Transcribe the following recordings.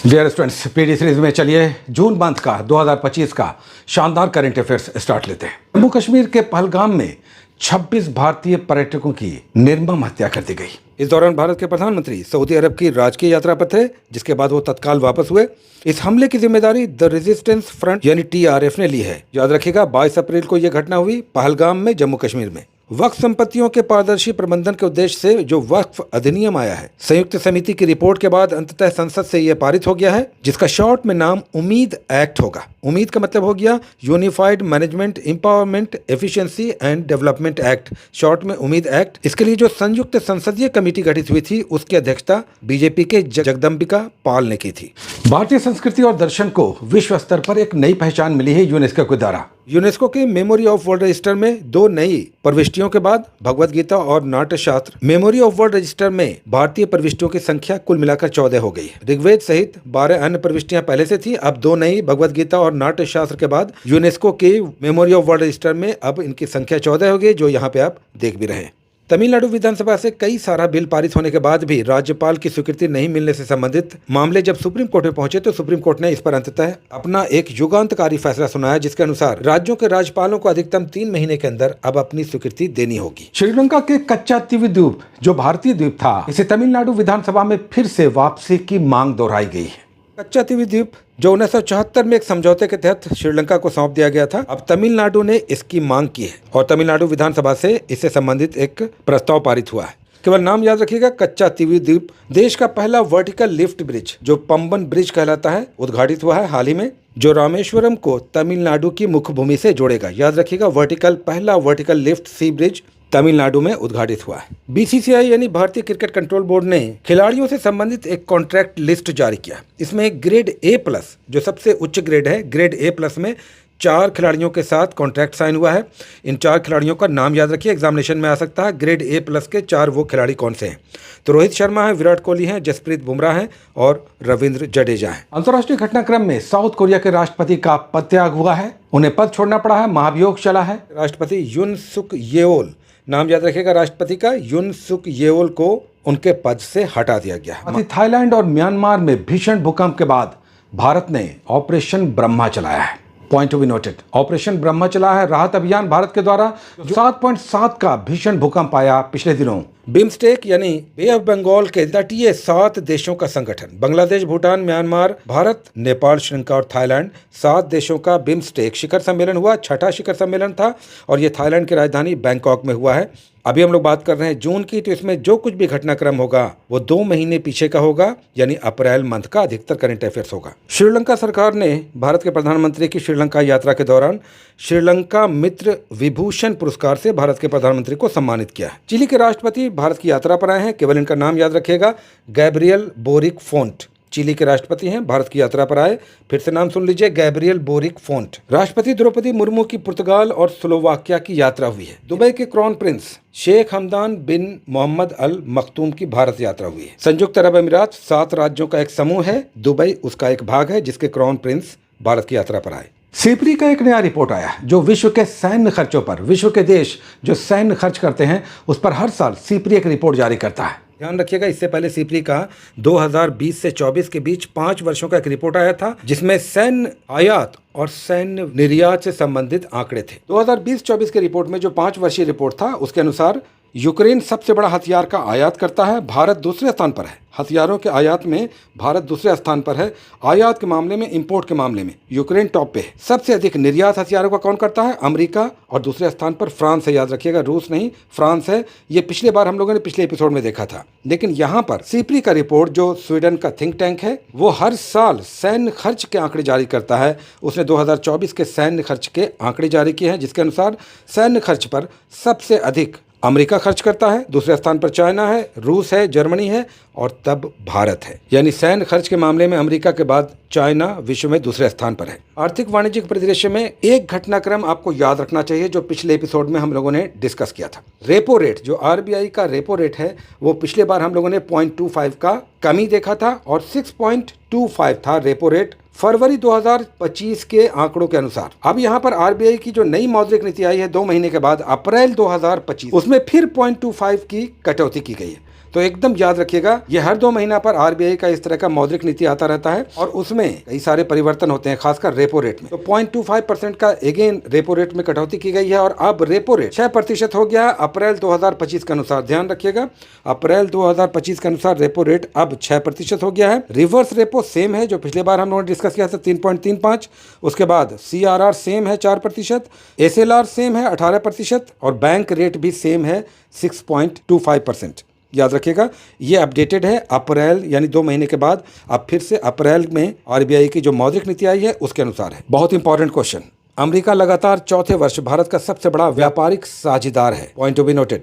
Dear students, PD series में चलिए June month का 2025 का शानदार करंट अफेयर्स स्टार्ट लेते हैं। जम्मू कश्मीर के पहलगाम में 26 भारतीय पर्यटकों की निर्मम हत्या कर दी गई। इस दौरान भारत के प्रधानमंत्री सऊदी अरब की राजकीय यात्रा पर थे, जिसके बाद वो तत्काल वापस हुए। इस हमले की जिम्मेदारी द रेजिस्टेंस फ्रंट यानी TRF ने ली है। याद रखिएगा, 22 अप्रैल को यह घटना हुई पहलगाम में, जम्मू कश्मीर में। वक्फ संपत्तियों के पारदर्शी प्रबंधन के उद्देश्य से जो वक्फ अधिनियम आया है, संयुक्त समिति की रिपोर्ट के बाद अंततः संसद से यह पारित हो गया है, जिसका शॉर्ट में नाम उम्मीद एक्ट होगा। उम्मीद का मतलब हो गया unified management empowerment efficiency and development act, short में उम्मीद एक्ट। इसके लिए जो संयुक्त संसदीय कमेटी गठित हुई थी, उसकी अध्यक्षता बीजेपी के जगदम्बिका पाल ने की थी। भारतीय संस्कृति और दर्शन को विश्व स्तर पर एक नई पहचान मिली है यूनेस्को के द्वारा। यूनेस्को के मेमोरी ऑफ वर्ल्ड रजिस्टर में 2 नई प्रविष्टियों के बाद भगवत गीता और नाट्य शास्त्र मेमोरी ऑफ वर्ल्ड रजिस्टर में भारतीय प्रविष्टियों की संख्या कुल मिलाकर 14 हो गई है। ऋग्वेद सहित 12 अन्य प्रविष्टियां पहले से थी, अब 2 नई भगवत गीता और नाट्य शास्त्र के बाद यूनेस्को के मेमोरी ऑफ वर्ल्ड रजिस्टर में अब इनकी संख्या 14 हो गई, जो यहाँ पे आप देख भी रहे हैं। तमिलनाडु विधानसभा से कई सारा बिल पारित होने के बाद भी राज्यपाल की स्वीकृति नहीं मिलने से संबंधित मामले जब सुप्रीम कोर्ट में पहुंचे, तो सुप्रीम कोर्ट ने इस पर अंततः अपना एक युगांतकारी फैसला सुनाया, जिसके अनुसार राज्यों के राज्यपालों को अधिकतम 3 महीने के अंदर अब अपनी स्वीकृति देनी होगी। श्रीलंका के कच्चा तीवी द्वीप, जो भारतीय द्वीप था, इसे तमिलनाडु विधानसभा में फिर से वापसी की मांग दोहराई गई है। कच्चा तीवी द्वीप जो 1974 में एक समझौते के तहत श्रीलंका को सौंप दिया गया था, अब तमिलनाडु ने इसकी मांग की है और तमिलनाडु विधानसभा से इससे संबंधित एक प्रस्ताव पारित हुआ है। केवल नाम याद रखिएगा, कच्चा तीवी द्वीप। देश का पहला वर्टिकल लिफ्ट ब्रिज, जो पंबन ब्रिज कहलाता है, उद्घाटित हुआ है हाल ही में, जो रामेश्वरम को तमिलनाडु की मुख्य भूमि से जोड़ेगा। याद रखिएगा, पहला वर्टिकल लिफ्ट सी ब्रिज तमिलनाडु में उद्घाटित हुआ है। BCCI यानी भारतीय क्रिकेट कंट्रोल बोर्ड ने खिलाड़ियों से संबंधित एक कॉन्ट्रैक्ट लिस्ट जारी किया। इसमें ग्रेड A+, जो सबसे उच्च ग्रेड है, ग्रेड A+ में 4 खिलाड़ियों के साथ कॉन्ट्रैक्ट साइन हुआ है। इन 4 खिलाड़ियों का नाम याद रखिए, एग्जामिनेशन में आ सकता है। ग्रेड A+ के 4 वो खिलाड़ी कौन से हैं? तो रोहित शर्मा है, विराट कोहली हैं, जसप्रीत बुमराह हैं और रविंद्र जडेजा हैं। अंतर्राष्ट्रीय घटनाक्रम में साउथ कोरिया के राष्ट्रपति का पदत्याग हुआ है, उन्हें पद छोड़ना पड़ा है, महाभियोग चला है। राष्ट्रपति युन सुक येओल, नाम याद रखिएगा राष्ट्रपति का, युन सुक येओल को उनके पद से हटा दिया गया। थाईलैंड और म्यांमार में भीषण भूकंप के बाद भारत ने ऑपरेशन ब्रह्मा चलाया है। Point to be noted, operation Brahma चला है राहत अभियान भारत के द्वारा। 7.7 का भीषण भूकंप आया पिछले दिनों। बिम्स्टेक यानी बे ऑफ बंगाल के तटीय 7 देशों का संगठन, बांग्लादेश, भूटान, म्यांमार, भारत, नेपाल, श्रीलंका और थाईलैंड, 7 देशों का बिम्स्टेक शिखर सम्मेलन हुआ। 6ठा शिखर सम्मेलन था और ये थाईलैंड की राजधानी बैंकॉक में हुआ है। अभी हम लोग बात कर रहे हैं जून की, तो इसमें जो कुछ भी घटनाक्रम होगा वो 2 महीने पीछे का होगा, यानी अप्रैल मंथ का अधिकतर करंट अफेयर्स होगा। श्रीलंका सरकार ने भारत के प्रधानमंत्री की श्रीलंका यात्रा के दौरान श्रीलंका मित्र विभूषण पुरस्कार से भारत के प्रधानमंत्री को सम्मानित किया है। चिली के राष्ट्रपति भारत की यात्रा पर आए हैं, केवल इनका नाम याद रखिएगा, गैब्रियल बोरिक फोंट। चिली के राष्ट्रपति हैं, भारत की यात्रा पर आए। फिर से नाम सुन लीजिए, गैब्रियल बोरिक फोंट। राष्ट्रपति द्रौपदी मुर्मू की पुर्तगाल और स्लोवाकिया की यात्रा हुई है। दुबई के क्राउन प्रिंस शेख हमदान बिन मोहम्मद अल मखतूम की भारत यात्रा हुई है। संयुक्त अरब अमीरात 7 राज्यों का एक समूह है, दुबई उसका एक भाग है, जिसके क्राउन प्रिंस भारत की यात्रा पर आए। सीपरी का एक नया रिपोर्ट आया, जो विश्व के सैन्य खर्चों पर, विश्व के देश जो सैन्य खर्च करते हैं उस पर हर साल सीपरी एक रिपोर्ट जारी करता है। ध्यान रखिएगा, इससे पहले सीपरी का 2020 से 24 के बीच 5 वर्षों का एक रिपोर्ट आया था, जिसमें सैन्य आयात और सैन्य निर्यात से संबंधित आंकड़े थे। 2020-24 के रिपोर्ट में जो 5 वर्षीय रिपोर्ट था, उसके अनुसार यूक्रेन सबसे बड़ा हथियार का आयात करता है, भारत दूसरे स्थान पर है। हथियारों के आयात में भारत दूसरे स्थान पर है। आयात के मामले में, इंपोर्ट के मामले में यूक्रेन टॉप पे है। सबसे अधिक निर्यात हथियारों का कौन करता है? अमेरिका, और दूसरे स्थान पर फ्रांस है। याद रखिएगा, रूस नहीं, फ्रांस है। ये पिछले बार हम लोगों ने पिछले एपिसोड में देखा था। लेकिन यहाँ पर सीपरी का रिपोर्ट, जो स्वीडन का थिंक टैंक है, वो हर साल सैन्य खर्च के आंकड़े जारी करता है। उसने 2024 के सैन्य खर्च के आंकड़े जारी किए हैं, जिसके अनुसार सैन्य खर्च पर सबसे अधिक अमेरिका खर्च करता है, दूसरे स्थान पर चाइना है, रूस है, जर्मनी है और तब भारत है। यानी सैन्य खर्च के मामले में अमेरिका के बाद चाइना विश्व में दूसरे स्थान पर है। आर्थिक वाणिज्यिक परिदृश्य में एक घटनाक्रम आपको याद रखना चाहिए, जो पिछले एपिसोड में हम लोगों ने डिस्कस किया था। रेपो रेट, जो RBI का रेपो रेट है, वो पिछले बार हम लोगों ने 0.25 का कमी देखा था और 6.25 था रेपो रेट फरवरी 2025 के आंकड़ों के अनुसार। अब यहाँ पर RBI की जो नई मौद्रिक नीति आई है 2 महीने के बाद, अप्रैल 2025, उसमें फिर 0.25 की कटौती की गई है। तो एकदम याद रखिएगा, ये हर 2 महीना पर आरबीआई का इस तरह का मौद्रिक नीति आता रहता है और उसमें कई सारे परिवर्तन होते हैं, खासकर रेपो रेट में। तो 0.25% का अगेन रेपो रेट में कटौती की गई है और अब रेपो रेट 6% हो गया अप्रैल 2025 के अनुसार। ध्यान रखिएगा, अप्रैल 2025 के अनुसार रेपो रेट अब 6% हो गया है। रिवर्स रेपो सेम है जो पिछले बार हम लोगों ने डिस्कस किया था 3.35। उसके बाद CRR सेम है 4%, SLR सेम है 18% और बैंक रेट भी सेम है 6.25%। याद रखिएगा, ये अपडेटेड है अप्रैल यानी 2 महीने के बाद। अब फिर से अप्रैल में आरबीआई की जो मौद्रिक नीति आई है उसके अनुसार है। बहुत इंपॉर्टेंट क्वेश्चन, अमेरिका लगातार चौथे वर्ष भारत का सबसे बड़ा व्यापारिक साझेदार है। Point to be noted,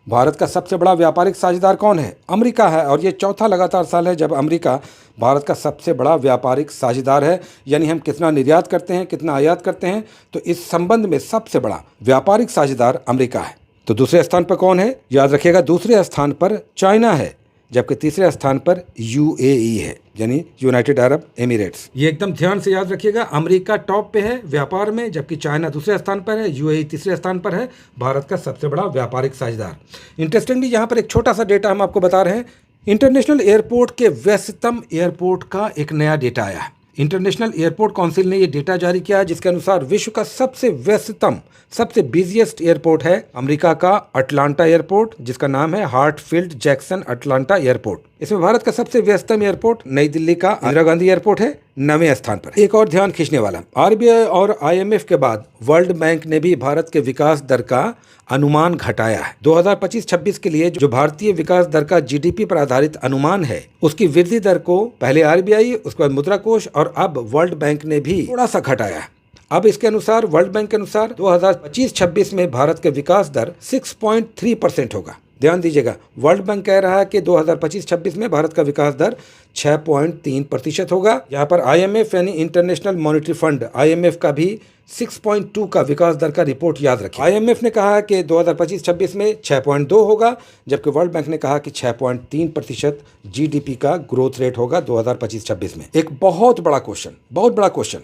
Bharat का सबसे बड़ा व्यापारिक साझेदार कौन है? अमेरिका है और ये चौथा लगातार साल है जब अमेरिका भारत का सबसे बड़ा व्यापारिक साझेदार है। यानी हम कितना निर्यात करते हैं, कितना आयात करते हैं, तो इस संबंध में सबसे बड़ा व्यापारिक साझेदार अमेरिका है। तो दूसरे स्थान पर कौन है? याद रखिएगा, दूसरे स्थान पर चाइना है, जबकि तीसरे स्थान पर UAE है, यानी यूनाइटेड अरब एमिरेट्स। ये एकदम ध्यान से याद रखिएगा, अमेरिका टॉप पे है व्यापार में, जबकि चाइना दूसरे स्थान पर है, UAE तीसरे स्थान पर है, भारत का सबसे बड़ा व्यापारिक साझेदार। इंटरेस्टिंगली यहाँ पर एक छोटा सा डेटा हम आपको बता रहे हैं। इंटरनेशनल एयरपोर्ट के व्यस्ततम एयरपोर्ट का एक नया डेटा आया है। इंटरनेशनल एयरपोर्ट काउंसिल ने यह डेटा जारी किया है जिसके अनुसार विश्व का सबसे व्यस्ततम, सबसे बिजिएस्ट एयरपोर्ट है अमेरिका का अटलांटा एयरपोर्ट, जिसका नाम है हार्टफील्ड जैक्सन अटलांटा एयरपोर्ट। इसमें भारत का सबसे व्यस्ततम एयरपोर्ट नई दिल्ली का इंदिरा गांधी एयरपोर्ट है 9वें स्थान पर। एक और ध्यान खींचने वाला, आरबीआई और IMF के बाद वर्ल्ड बैंक ने भी भारत के विकास दर का अनुमान घटाया है। 2025-26 के लिए जो भारतीय विकास दर का GDP पर आधारित अनुमान है, उसकी वृद्धि दर को पहले आरबीआई, उसके बाद मुद्रा कोष और अब वर्ल्ड बैंक ने भी थोड़ा सा घटाया है। अब इसके अनुसार, वर्ल्ड बैंक के अनुसार 2025-26 में भारत के विकास दर 6.3% होगा। ध्यान दीजिएगा, वर्ल्ड बैंक कह रहा है कि 2025-26 में भारत का विकास दर 6.3% होगा। यहाँ पर IMF यानी इंटरनेशनल मॉनेटरी फंड, IMF का भी 6.2 का विकास दर का रिपोर्ट याद रखें। IMF ने कहा कि 2025-26 में 6.2 होगा, जबकि वर्ल्ड बैंक ने कहा कि 6.3% GDP का ग्रोथ रेट होगा 2025-26 में। एक बहुत बड़ा क्वेश्चन,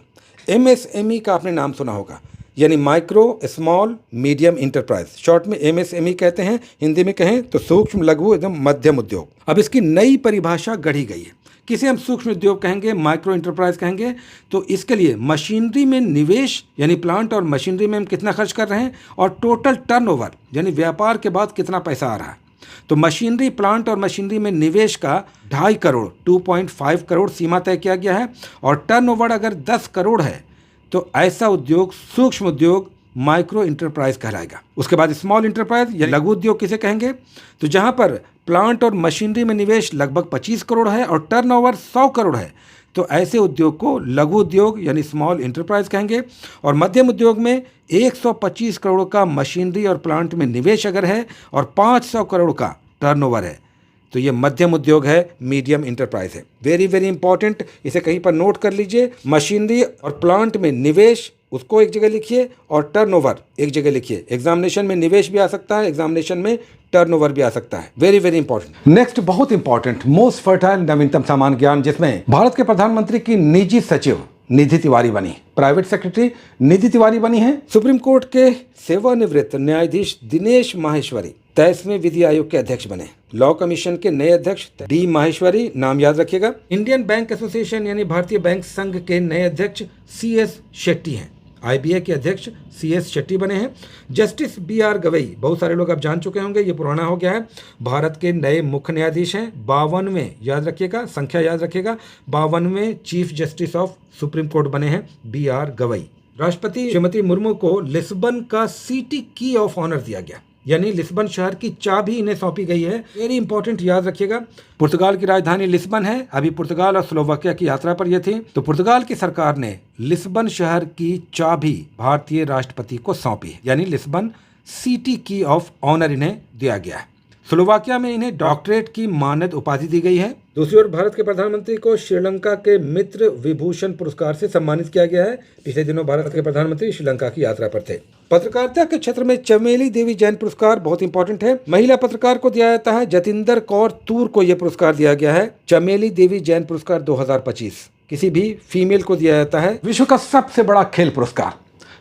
MSME का आपने नाम सुना होगा, यानी micro small medium enterprise, short में MSME कहते हैं, हिंदी में कहें तो सूक्ष्म लघु एवं मध्यम उद्योग। अब इसकी नई परिभाषा गढ़ी गई है। किसे हम सूक्ष्म उद्योग कहेंगे, माइक्रो इंटरप्राइज कहेंगे? तो इसके लिए मशीनरी में निवेश यानी प्लांट और मशीनरी में हम कितना खर्च कर रहे हैं और टोटल टर्नओवर यानी व्यापार के बाद कितना पैसा आ रहा है। तो मशीनरी, प्लांट और मशीनरी में निवेश का 2.5 करोड़ 2.5 करोड़ सीमा तय किया गया है और टर्नओवर अगर 10 करोड़ है तो ऐसा उद्योग सूक्ष्म उद्योग माइक्रो इंटरप्राइज कहलाएगा। उसके बाद स्मॉल इंटरप्राइज या लघु उद्योग किसे कहेंगे? तो जहां पर प्लांट और मशीनरी में निवेश लगभग 25 करोड़ है और टर्नओवर 100 करोड़ है तो ऐसे उद्योग को लघु उद्योग यानी स्मॉल इंटरप्राइज कहेंगे। और मध्यम उद्योग में 125 करोड़ का मशीनरी और प्लांट में निवेश अगर है और 500 करोड़ का टर्नओवर है तो ये मध्यम उद्योग है, मीडियम इंटरप्राइज है। वेरी वेरी इंपॉर्टेंट, इसे कहीं पर नोट कर लीजिए। मशीनरी और प्लांट में निवेश उसको एक जगह लिखिए और टर्नओवर एक जगह लिखिए। एग्जामिनेशन में निवेश भी आ सकता है, एग्जामिनेशन में टर्नओवर भी आ सकता है। Very very important. नेक्स्ट, बहुत इंपॉर्टेंट, मोस्ट फर्टाइल नवीनतम सामान्य ज्ञान, जिसमें भारत के प्रधानमंत्री की निजी सचिव निधि तिवारी बनी, प्राइवेट सेक्रेटरी निधि तिवारी बनी है। सुप्रीम कोर्ट के सेवानिवृत्त न्यायाधीश दिनेश माहेश्वरी 23वें विधि आयोग के अध्यक्ष बने। लॉ कमीशन के नए अध्यक्ष D माहेश्वरी, नाम याद रखिएगा। इंडियन बैंक एसोसिएशन यानी भारतीय बैंक संघ के नए अध्यक्ष CS शेट्टी हैं। IBA के अध्यक्ष CS शेट्टी बने हैं। जस्टिस BR गवई, बहुत सारे लोग आप जान चुके होंगे, ये पुराना हो गया है, भारत के नए मुख्य न्यायाधीश हैं। 52वें, याद रखिएगा, संख्या याद रखिएगा, 52वें chief justice of supreme court बने हैं BR गवई। राष्ट्रपति श्रीमती मुर्मू को लिस्बन का सिटी की ऑफ ऑनर दिया गया, यानी लिस्बन शहर की चाबी इन्हें सौंपी गई है। वेरी इंपॉर्टेंट, याद रखिएगा। पुर्तगाल की राजधानी लिस्बन है। अभी पुर्तगाल और स्लोवाकिया की यात्रा पर ये थी। तो पुर्तगाल की सरकार ने लिस्बन शहर की चाबी भारतीय राष्ट्रपति को सौंपी, यानी लिस्बन सिटी की ऑफ ऑनर इन्हें दिया गया है। स्लोवाकिया में इन्हें डॉक्टरेट की मानद उपाधि दी गई है। दूसरी ओर भारत के प्रधानमंत्री को श्रीलंका के मित्र विभूषण पुरस्कार से सम्मानित किया गया है। पिछले दिनों भारत के प्रधानमंत्री श्रीलंका की यात्रा पर थे। पत्रकारिता के क्षेत्र में चमेली देवी जैन पुरस्कार बहुत इंपॉर्टेंट है। महिला पत्रकार को दिया जाता है। जतिंदर कौर तूर को यह पुरस्कार दिया गया है, चमेली देवी जैन पुरस्कार 2025। किसी भी फीमेल को दिया जाता है। विश्व का सबसे बड़ा खेल पुरस्कार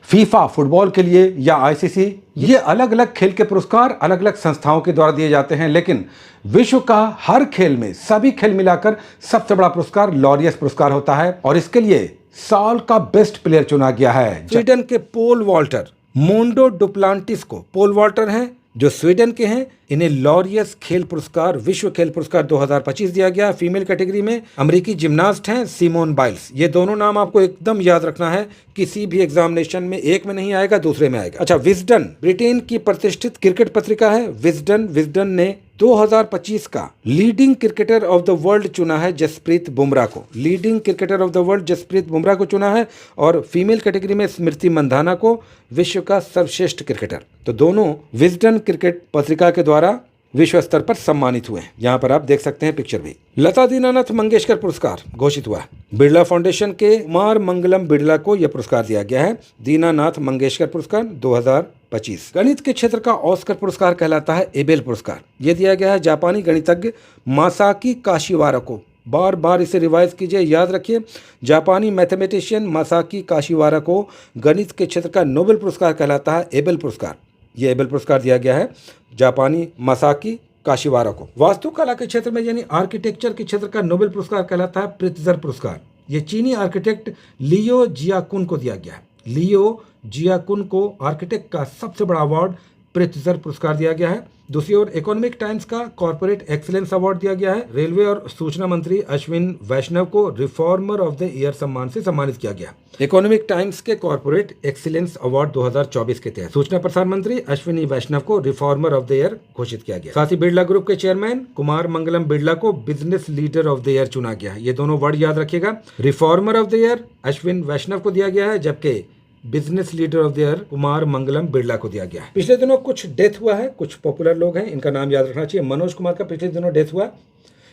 फीफा फुटबॉल के लिए या आईसीसी, ये अलग अलग खेल के पुरस्कार अलग अलग संस्थाओं के द्वारा दिए जाते हैं, लेकिन विश्व का हर खेल में सभी खेल मिलाकर सबसे बड़ा पुरस्कार लॉरियस पुरस्कार होता है और इसके लिए साल का बेस्ट प्लेयर चुना गया है स्वीडन के पोल वॉल्टर, मोंडो डुप्लांटिस को। पोल वॉल्टर हैं जो स्वीडन के हैं, इन्हें लॉरियस खेल पुरस्कार, विश्व खेल पुरस्कार 2025 दिया गया। फीमेल कैटेगरी में अमेरिकी जिम्नास्ट हैं सिमोन बाइल्स। ये दोनों नाम आपको एकदम याद रखना है, किसी भी एग्जामिनेशन में एक में नहीं आएगा, दूसरे में आएगा। अच्छा, विजडन ब्रिटेन की प्रतिष्ठित क्रिकेट पत्रिका है विजडन ने 2025 का leading cricketer of the world चुना है जसप्रीत बुमराह को। Leading cricketer of the world Jasprit Bumrah को चुना है और फीमेल कैटेगरी में स्मृति मंधाना को विश्व का सर्वश्रेष्ठ क्रिकेटर। तो दोनों विजडन क्रिकेट पत्रिका के द्वारा विश्व स्तर पर सम्मानित हुए हैं। यहाँ पर आप देख सकते हैं पिक्चर भी। लता दीनानाथ मंगेशकर पुरस्कार घोषित हुआ है। बिरला फाउंडेशन के कुमार मंगलम बिरला को यह पुरस्कार दिया गया है, दीनानाथ मंगेशकर पुरस्कार 2025। गणित के क्षेत्र का ऑस्कर पुरस्कार कहलाता है एबेल पुरस्कार। यह दिया गया है जापानी गणितज्ञ मासाकी काशिवारा को। बार बार इसे रिवाइज कीजिए, याद रखिए। जापानी मैथमेटिशियन मासाकी काशिवारा को गणित के क्षेत्र का नोबेल पुरस्कार कहलाता है एबेल पुरस्कार। यह एबेल पुरस्कार दिया गया है जापानी मासाकी काशिवारा को। वास्तुकला के क्षेत्र में यानी आर्किटेक्चर के क्षेत्र का नोबेल पुरस्कार कहलाता है प्रित्जर पुरस्कार। यह चीनी आर्किटेक्ट लियो जियाकुन को दिया गया है। लियो जियाकुन को आर्किटेक्ट का सबसे बड़ा अवार्ड प्रित्जर पुरस्कार दिया गया है। दूसरी ओर इकोनॉमिक टाइम्स का कॉर्पोरेट एक्सीलेंस अवार्ड दिया गया है। रेलवे और सूचना मंत्री अश्विन वैष्णव को रिफॉर्मर ऑफ द ईयर सम्मान से सम्मानित किया गया। इकोनॉमिक टाइम्स के कॉर्पोरेट एक्सीलेंस अवार्ड 2024 के तहत सूचना प्रसारण मंत्री अश्विनी वैष्णव को रिफॉर्मर ऑफ द ईयर घोषित किया गया। साथ ही बिरला ग्रुप के चेयरमैन कुमार मंगलम बिरला को business leader of the year चुना गया है। ये दोनों वर्ड याद रखिएगा। Reformer of the year Ashwin Vaishnaw को दिया गया है, जबकि business leader of the year Kumar Mangalam Birla को दिया गया है। पिछले दिनों कुछ डेथ हुआ है, कुछ पॉपुलर लोग हैं, इनका नाम याद रखना चाहिए। मनोज कुमार का पिछले दिनों डेथ हुआ।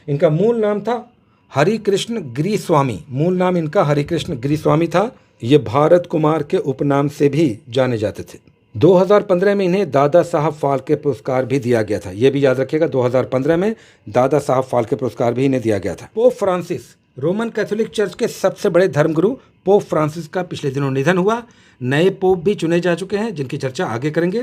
इनका मूल नाम था हरिकृष्ण गिरिस्वामी। मूल नाम इनका हरिकृष्ण गिरिस्वामी था। ये भारत कुमार के उपनाम से भी जाने जाते थे। 2015 में इन्हें दादा साहब फाल्के पुरस्कार भी दिया गया था। ये भी याद रखिएगा, 2015 में दादा साहब फाल्के पुरस्कार भी इन्हें दिया गया था। Pope Francis, Roman Catholic church के सबसे बड़े धर्मगुरु पोप फ्रांसिस का पिछले दिनों निधन हुआ। नए पोप भी चुने जा चुके हैं, जिनकी चर्चा आगे करेंगे।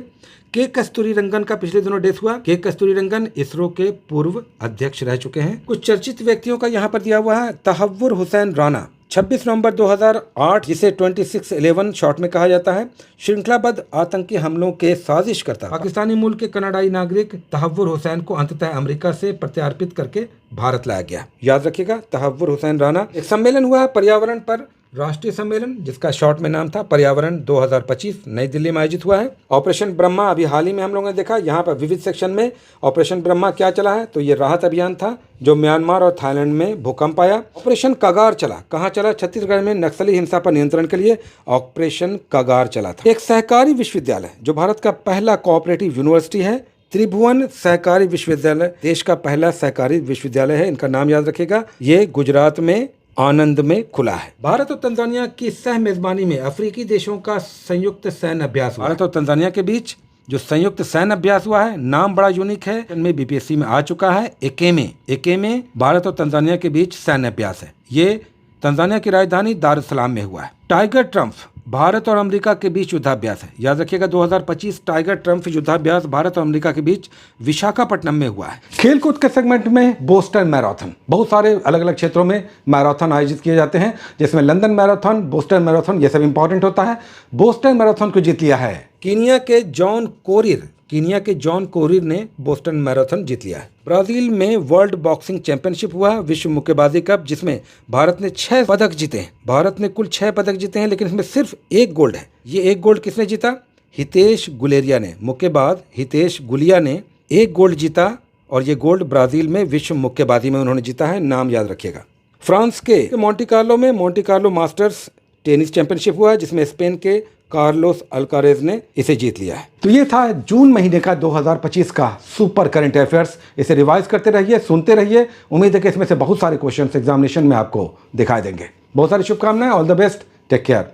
के कस्तूरीरंगन का पिछले दिनों डेथ हुआ। के कस्तूरीरंगन इसरो के पूर्व अध्यक्ष रह चुके हैं। कुछ चर्चित व्यक्तियों का यहाँ पर दिया हुआ है। तहव्वुर हुसैन राना 26 नवंबर 2008, जिसे 26/11 शॉर्ट में कहा जाता है, श्रृंखलाबद्ध आतंकी हमलों के साजिश करता पाकिस्तानी मूल के कनाडाई नागरिक तहव्वुर हुसैन को अंततः अमेरिका से प्रत्यार्पित करके भारत लाया गया। याद रखिएगा, तहव्वुर हुसैन राना। एक सम्मेलन हुआ है पर्यावरण पर, राष्ट्रीय सम्मेलन, जिसका शॉर्ट में नाम था पर्यावरण 2025, नई दिल्ली में आयोजित हुआ है। ऑपरेशन ब्रह्मा अभी हाल ही में हम लोगों ने देखा। यहाँ पर विविध सेक्शन में ऑपरेशन ब्रह्मा क्या चला है, तो ये राहत अभियान था जो म्यांमार और थाईलैंड में भूकंप आया। ऑपरेशन कगार चला, कहाँ चला? छत्तीसगढ़ में नक्सली हिंसा पर नियंत्रण के लिए ऑपरेशन कगार चला था। एक सहकारी विश्वविद्यालय जो भारत का पहला कोऑपरेटिव यूनिवर्सिटी है, त्रिभुवन सहकारी विश्वविद्यालय देश का पहला सहकारी विश्वविद्यालय है। इनका नाम याद रखिएगा। ये गुजरात में आनंद में खुला है। भारत और तंजानिया की सह मेजबानी में अफ्रीकी देशों का संयुक्त सैन्य अभ्यास हुआ। भारत और तंजानिया के बीच जो संयुक्त सैन्य अभ्यास हुआ है, नाम बड़ा यूनिक है, इनमें बीपीएससी में आ चुका है। एकेमे भारत और तंजानिया के बीच सैन्य अभ्यास है। ये तंजानिया की राजधानी दारुसलाम में हुआ है। टाइगर ट्रम्प भारत और अमेरिका के बीच युद्धाभ्यास है। याद रखिएगा, 2025 टाइगर ट्रम्प युद्धाभ्यास भारत और अमेरिका के बीच विशाखापट्टनम में हुआ है। खेलकूद के सेगमेंट में बोस्टन मैराथन, बहुत सारे अलग अलग क्षेत्रों में मैराथन आयोजित किए जाते हैं, जिसमें लंदन मैराथन, बोस्टन मैराथन, ये सब इंपॉर्टेंट होता है। बोस्टन मैराथन को जीत लिया है कीनिया के जॉन कोरिर ने बोस्टन मैराथन जीत लिया है। ब्राजील में वर्ल्ड बॉक्सिंग चैंपियनशिप हुआ है, विश्व मुक्केबाजी कप, जिसमें भारत ने 6 पदक जीते हैं। भारत ने कुल 6 पदक जीते हैं, लेकिन इसमें सिर्फ 1 गोल्ड है। ये 1 गोल्ड किसने जीता? हितेश गुलेरिया ने, मुक्केबाज हितेश गुलिया ने 1 गोल्ड जीता, और ये गोल्ड ब्राजील में विश्व मुक्केबाजी में उन्होंने जीता है। नाम याद रखिएगा। फ्रांस के Monte Carlo masters tennis championship हुआ है, जिसमें स्पेन के कार्लोस अल्कारेज ने इसे जीत लिया है। तो ये था जून महीने का 2025 का सुपर करंट अफेयर्स। इसे रिवाइज करते रहिए, सुनते रहिए। उम्मीद है कि इसमें से बहुत सारे क्वेश्चंस एग्जामिनेशन में आपको दिखाई देंगे। बहुत सारी शुभकामनाएं। All the best. Take care.